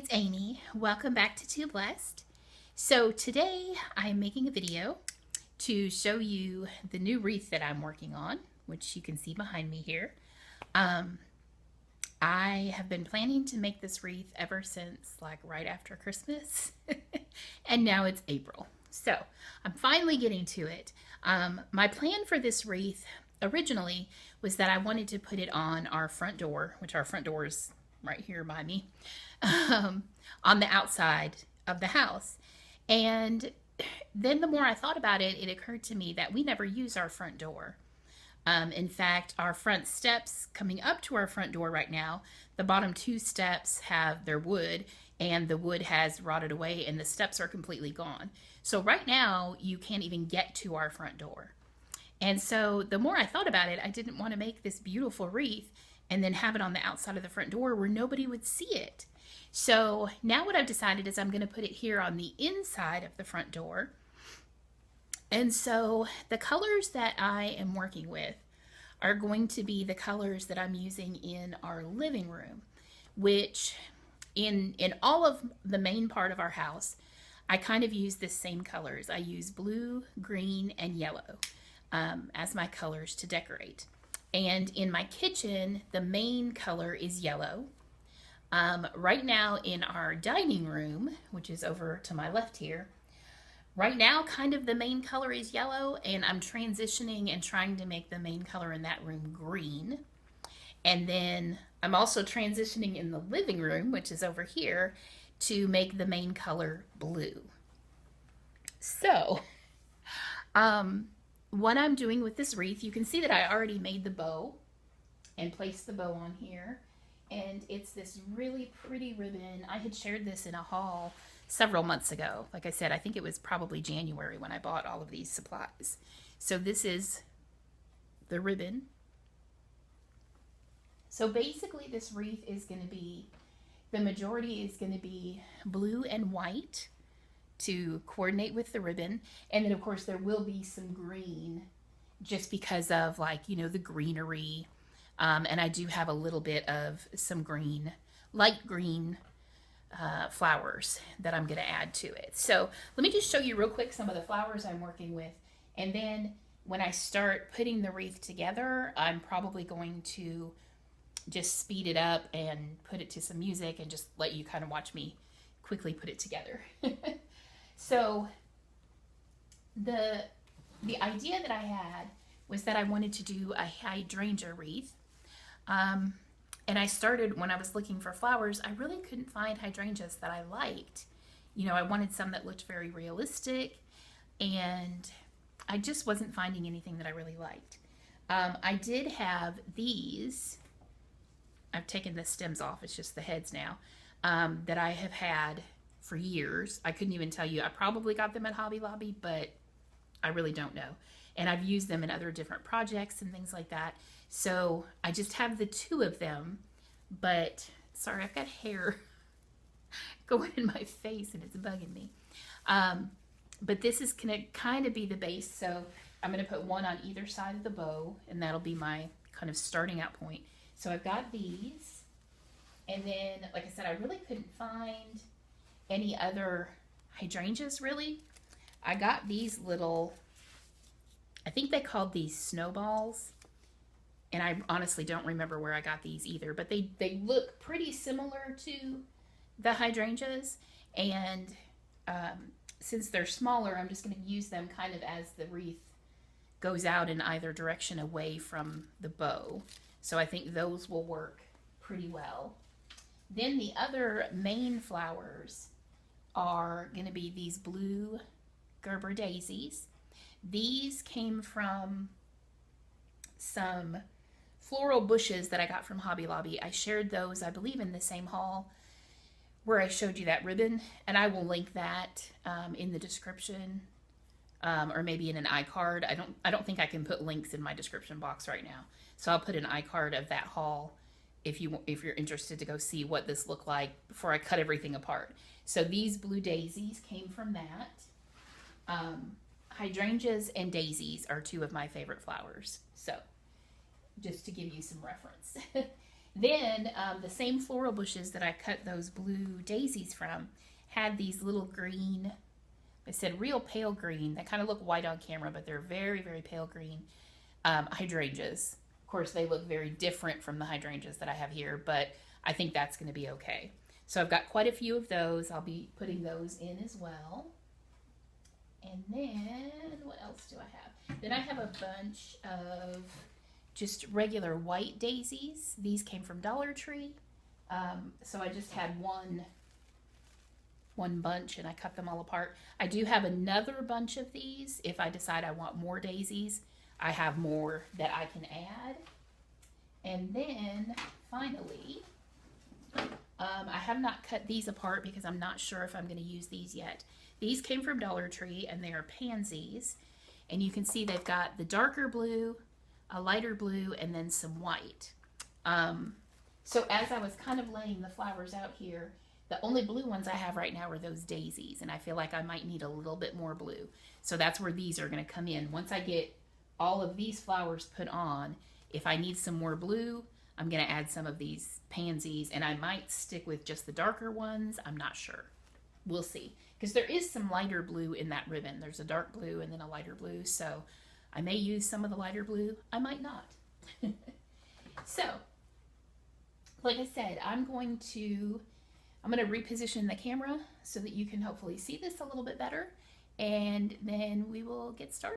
it's Amy. Welcome back to Too Blessed. So today I'm making a video to show you the new wreath that I'm working on, which you can see behind me here. I have been planning to make this wreath ever since like right after Christmas and now it's April. So I'm finally getting to it. My plan for this wreath originally was that I wanted to put it on our front door, which our front door is right here by me, on the outside of the house. And then the more I thought about it, it occurred to me that we never use our front door. In fact, our front steps coming up to our front door right now, the bottom two steps have their wood and the wood has rotted away and the steps are completely gone. So right now you can't even get to our front door. And so the more I thought about it, I didn't want to make this beautiful wreath and then have it on the outside of the front door where nobody would see it. So now what I've decided is I'm going to put it here on the inside of the front door. And so the colors that I am working with are going to be the colors that I'm using in our living room, which in all of the main part of our house, I kind of use the same colors. I use blue, green, and yellow as my colors to decorate. And in my kitchen, the main color is yellow. Right now in our dining room, which is over to my left here, right now kind of the main color is yellow, and I'm transitioning and trying to make the main color in that room green. And then I'm also transitioning in the living room, which is over here, to make the main color blue. So, what I'm doing with this wreath, you can see that I already made the bow and placed the bow on here. And it's this really pretty ribbon. I had shared this in a haul several months ago. Like I said, I think it was probably January when I bought all of these supplies. So this is the ribbon. So basically this wreath is going to be, the majority is going to be blue and white to coordinate with the ribbon. And then of course there will be some green just because of like, you know, the greenery. And I do have a little bit of some green, light green flowers that I'm going to add to it. So let me just show you real quick some of the flowers I'm working with. And then when I start putting the wreath together, I'm probably going to just speed it up and put it to some music and just let you kind of watch me quickly put it together. So the idea that I had was that I wanted to do a hydrangea wreath. And I started, when I was looking for flowers, I really couldn't find hydrangeas that I liked. You know, I wanted some that looked very realistic, and I just wasn't finding anything that I really liked. I did have these. I've taken the stems off, it's just the heads now, that I have had for years. I couldn't even tell you. I probably got them at Hobby Lobby, but I really don't know. And I've used them in other different projects and things like that. So I just have the two of them, but sorry, I've got hair going in my face and it's bugging me. But this is gonna kind of be the base. So I'm gonna put one on either side of the bow, and that'll be my kind of starting out point. So I've got these, and then, like I said, I really couldn't find any other hydrangeas really. I got these little, I think they called these snowballs, and I honestly don't remember where I got these either, but they look pretty similar to the hydrangeas, and since they're smaller, I'm just going to use them kind of as the wreath goes out in either direction away from the bow. So I think those will work pretty well. Then the other main flowers are going to be these blue Gerber daisies. These came from some floral bushes that I got from Hobby Lobby. I shared those, I believe, in the same haul where I showed you that ribbon, and I will link that in the description, or maybe in an iCard. I don't think I can put links in my description box right now, so I'll put an iCard of that haul if you're interested to go see what this looked like before I cut everything apart. So these blue daisies came from that. Hydrangeas and daisies are two of my favorite flowers. So just to give you some reference. Then the same floral bushes that I cut those blue daisies from had these little green, it said real pale green. They kind of look white on camera, but they're very, very pale green hydrangeas. Of course, they look very different from the hydrangeas that I have here, but I think that's going to be okay. So I've got quite a few of those. I'll be putting those in as well. And then what else do I have? Then I have a bunch of just regular white daisies. These came from Dollar Tree. So I just had one bunch and I cut them all apart. I do have another bunch of these. If I decide I want more daisies, I have more that I can add. And then finally, I have not cut these apart because I'm not sure if I'm going to use these yet. These came from Dollar Tree and they are pansies. And you can see they've got the darker blue, a lighter blue, and then some white. So as I was kind of laying the flowers out here, the only blue ones I have right now are those daisies. And I feel like I might need a little bit more blue. So that's where these are going to come in. Once I get all of these flowers put on, if I need some more blue, I'm going to add some of these pansies, and I might stick with just the darker ones. I'm not sure. We'll see. Because there is some lighter blue in that ribbon. There's a dark blue and then a lighter blue. So I may use some of the lighter blue. I might not. So, like I said, I'm going to reposition the camera so that you can hopefully see this a little bit better. And then we will get started.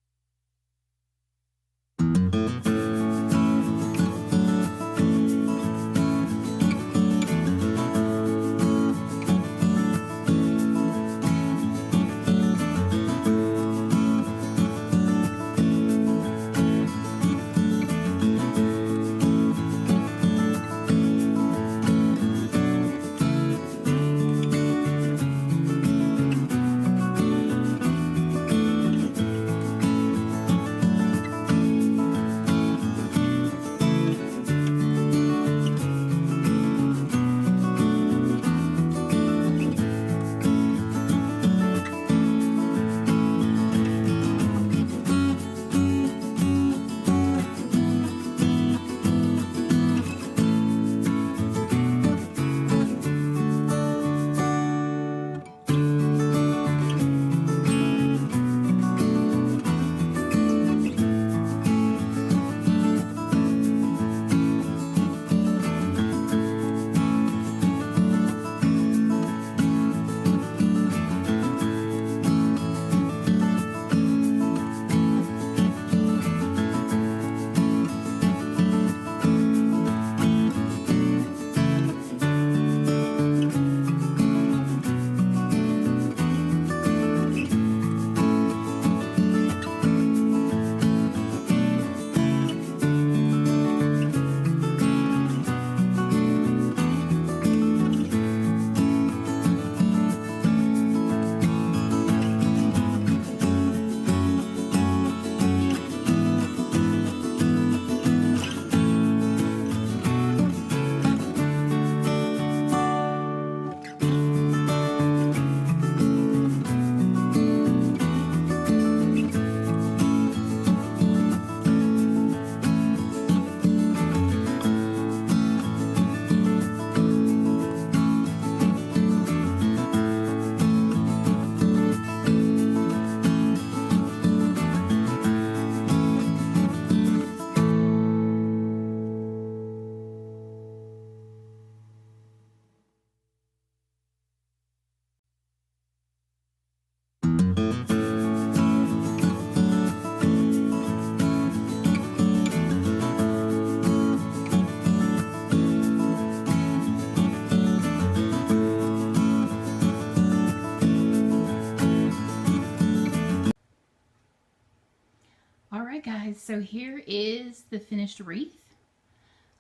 Guys, so here is the finished wreath.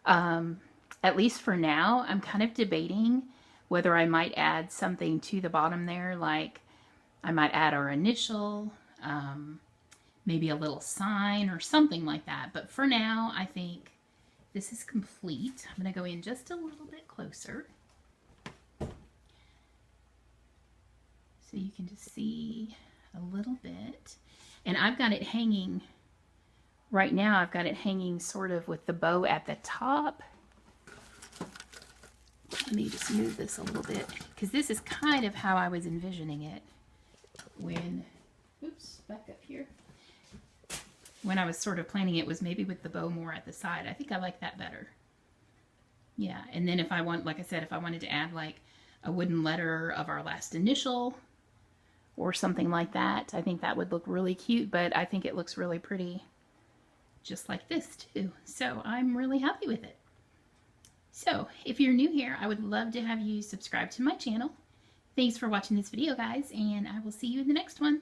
At least for now, I'm kind of debating whether I might add something to the bottom there, like I might add our initial, maybe a little sign or something like that. But for now, I think this is complete. I'm going to go in just a little bit closer so you can just see a little bit. And I've got it hanging. Right now I've got it hanging sort of with the bow at the top. Let me just move this a little bit, because this is kind of how I was envisioning it when, oops, back up here. When I was sort of planning it was maybe with the bow more at the side. I think I like that better. Yeah, and then if I want, like I said, if I wanted to add like a wooden letter of our last initial or something like that, I think that would look really cute, but I think it looks really pretty just like this too. So I'm really happy with it. So if you're new here, I would love to have you subscribe to my channel. Thanks for watching this video, guys, and I will see you in the next one.